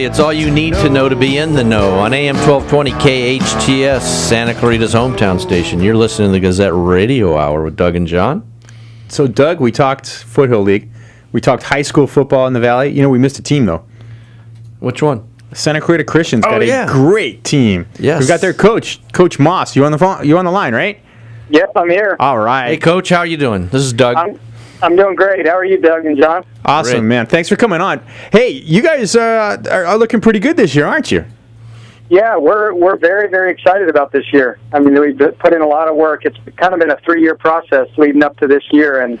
Thursday. It's all you need to know to be in the know on AM 1220 KHTS, Santa Clarita's hometown station. You're listening to the Gazette Radio Hour with Doug and John. So, Doug, we talked Foothill League. We talked high school football in the Valley. You know, we missed a team, though. Which one? Santa Clarita Christian's got a great team. Yes. We've got their coach, Coach Moss. You on the phone? You on the line, right? Yep, I'm here. All right. Hey, Coach, how are you doing? This is Doug. I'm doing great. How are you, Doug and John? Awesome, Great. man. Thanks for coming on. Hey, you guys are looking pretty good this year, aren't you? Yeah, we're very, very excited about this year. I mean, we've put in a lot of work. It's kind of been a 3-year process leading up to this year, and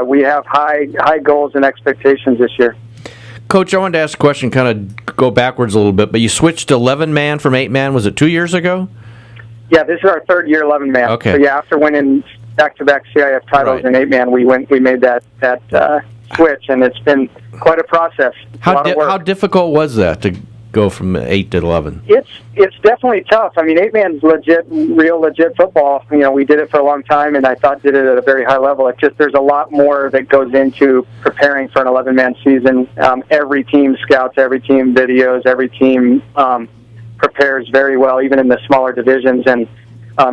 we have high goals and expectations this year. Coach, I wanted to ask a question, kind of go backwards a little bit, but you switched to 11-man from 8-man. Was it 2 years ago? Yeah, this is our third year 11-man. Okay. So, yeah, after winning back-to-back CIF titles in 8-man, we made that switch, and it's been quite a process. How difficult was that to go from 8 to 11? It's definitely tough. I mean, 8-man's real legit football. You know, we did it for a long time, and I thought did it at a very high level. It's just there's a lot more that goes into preparing for an 11-man season. Every team scouts, every team videos, every team prepares very well, even in the smaller divisions, and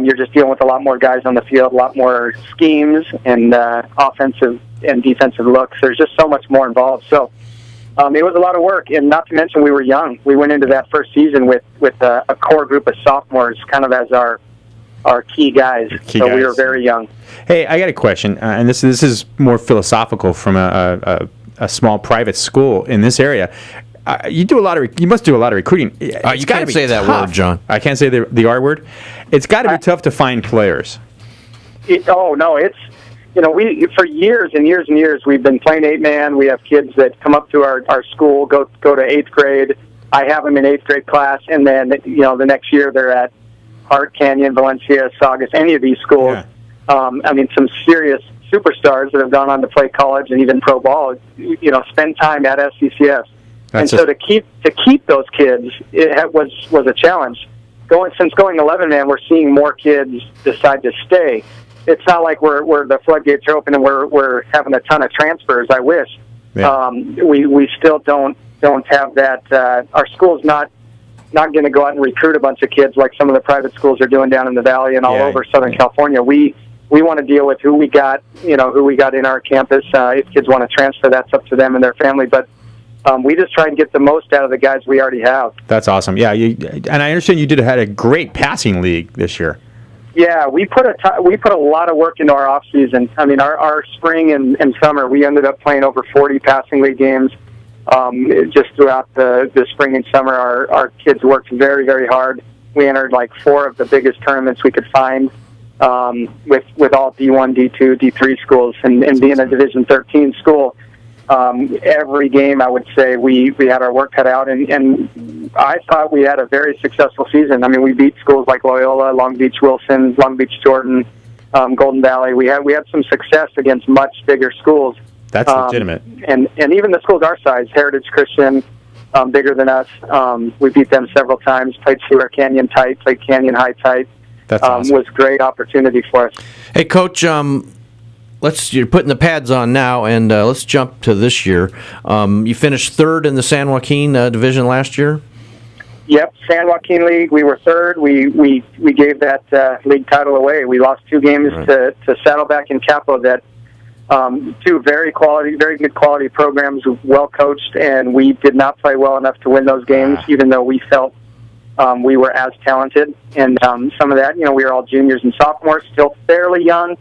you're just dealing with a lot more guys on the field, a lot more schemes and offensive and defensive looks. There's just so much more involved. So it was a lot of work, and not to mention we were young. We went into that first season with a core group of sophomores kind of as our key guys. We were very young. Hey, I got a question, and this is more philosophical from a small private school in this area. You must do a lot of recruiting. You can't say that word, John. I can't say the R word. It's got to be tough to find players. It's for years and years and years we've been playing 8-man. We have kids that come up to our school, go to 8th grade. I have them in 8th grade class, and then the next year they're at Hart, Canyon, Valencia, Saugus, any of these schools. Yeah. I mean, some serious superstars that have gone on to play college and even pro ball. Spend time at SCCS. So to keep those kids, it was a challenge. Since going 11-man, we're seeing more kids decide to stay. It's not like we're the floodgates are open and we're having a ton of transfers. I wish. Yeah. We still don't have that. Our school's not going to go out and recruit a bunch of kids like some of the private schools are doing down in the Valley and all over Southern California. We want to deal with who we got in our campus. If kids want to transfer, that's up to them and their family. But we just try and get the most out of the guys we already have. That's awesome. Yeah, and I understand you had a great passing league this year. Yeah, we put a lot of work into our off season. I mean, our spring and summer, we ended up playing over 40 passing league games. Just throughout the spring and summer, our kids worked very, very hard. We entered like 4 of the biggest tournaments we could find with all D1, D2, D3 schools, and being a Division 13 school. Every game, I would say, we had our work cut out, and I thought we had a very successful season. I mean, we beat schools like Loyola, Long Beach Wilson, Long Beach Jordan, Golden Valley. We had some success against much bigger schools. That's legitimate. And even the schools our size, Heritage Christian, bigger than us, we beat them several times, played Cedar Canyon tight, played Canyon High tight. That's awesome. Was a great opportunity for us. Hey, Coach, you're putting the pads on now, and let's jump to this year. You finished third in the San Joaquin division last year? Yep, San Joaquin League. We were third. We gave that league title away. We lost 2 games to Saddleback and Capo. That 2 very good quality programs, well coached, and we did not play well enough to win those games, even though we felt we were as talented. And some of that, we were all juniors and sophomores, still fairly young.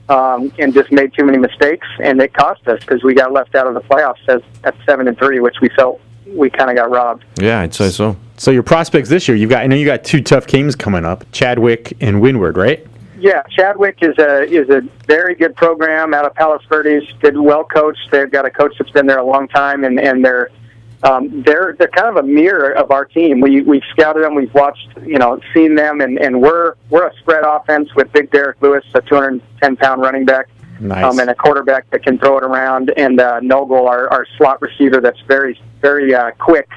And just made too many mistakes, and it cost us because we got left out of the playoffs at 7-3, which we felt we kind of got robbed. Yeah, I'd say so. So your prospects this year, I know you got 2 tough games coming up, Chadwick and Windward, right? Yeah, Chadwick is a very good program out of Palos Verdes. Good, well coached. They've got a coach that's been there a long time, and they're kind of a mirror of our team. We've scouted them, we've watched, seen them, and we're a spread offense with Big Derek Lewis, a 210-pound running back, nice. And a quarterback that can throw it around, and Nogel, our slot receiver, that's very, very quick.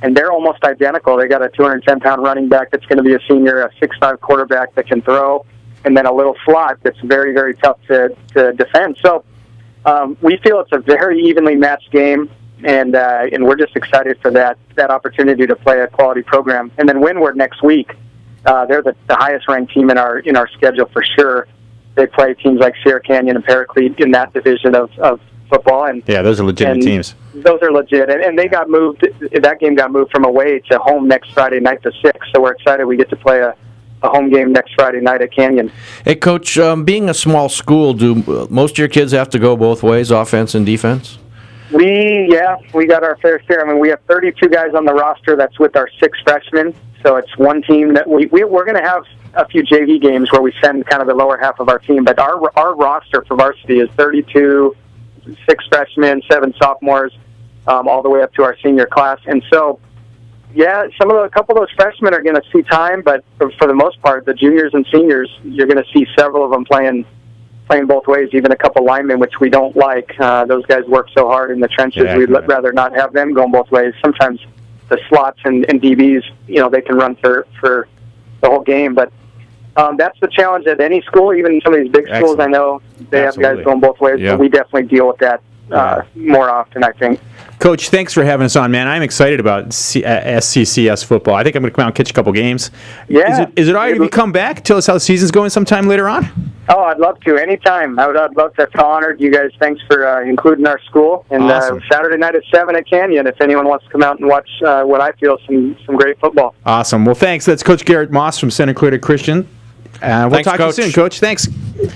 And they're almost identical. They got a 210-pound running back that's going to be a senior, a 6'5" quarterback that can throw, and then a little slot that's very, very tough to defend. So we feel it's a very evenly matched game. and we're just excited for that opportunity to play a quality program. And then Windward next week, they're the highest ranked team in our schedule for sure. They play teams like Sierra Canyon and Paraclete in that division of football, and yeah, those are legitimate teams. Those are legit, and they got moved. That game got moved from away to home next Friday night, the 6th. So we're excited we get to play a home game next Friday night at Canyon. Hey, Coach, being a small school, do most of your kids have to go both ways, offense and defense? We got our fair share. I mean, we have 32 guys on the roster. That's with our 6 freshmen. So it's one team that we're going to have a few JV games where we send kind of the lower half of our team. But our roster for varsity is 32, 6 freshmen, 7 sophomores, all the way up to our senior class. And so, yeah, a couple of those freshmen are going to see time, but for the most part, the juniors and seniors, you're going to see several of them playing both ways, even a couple linemen, which we don't like. Those guys work so hard in the trenches. We'd rather not have them going both ways. Sometimes the slots and DBs, they can run for the whole game, but that's the challenge at any school, even some of these big schools. I know they have guys going both ways, but we definitely deal with that more often, I think. Coach, thanks for having us on, man. I'm excited about SCCS football. I think I'm going to come out and catch a couple games. Yeah. Is it all right if you come back? Tell us how the season's going sometime later on? Oh, I'd love to. Anytime. I'd love to. Feel honored. You guys, thanks for including our school. And awesome. Saturday night at 7 at Canyon, if anyone wants to come out and watch what I feel some great football. Awesome. Well, thanks. That's Coach Garrett Moss from Santa Clarita Christian. We'll Thanks, talk Coach. to you soon, Coach. Thanks.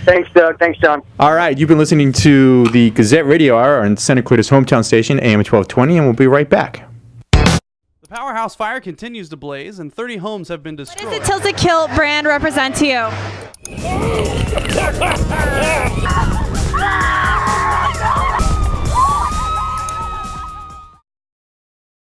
Thanks, Doug. Thanks, John. All right. You've been listening to the Gazette Radio Hour on Santa Clarita's hometown station, AM 1220, and we'll be right back. The Powerhouse Fire continues to blaze, and 30 homes have been destroyed. What does the Tilted Kilt brand represent to you?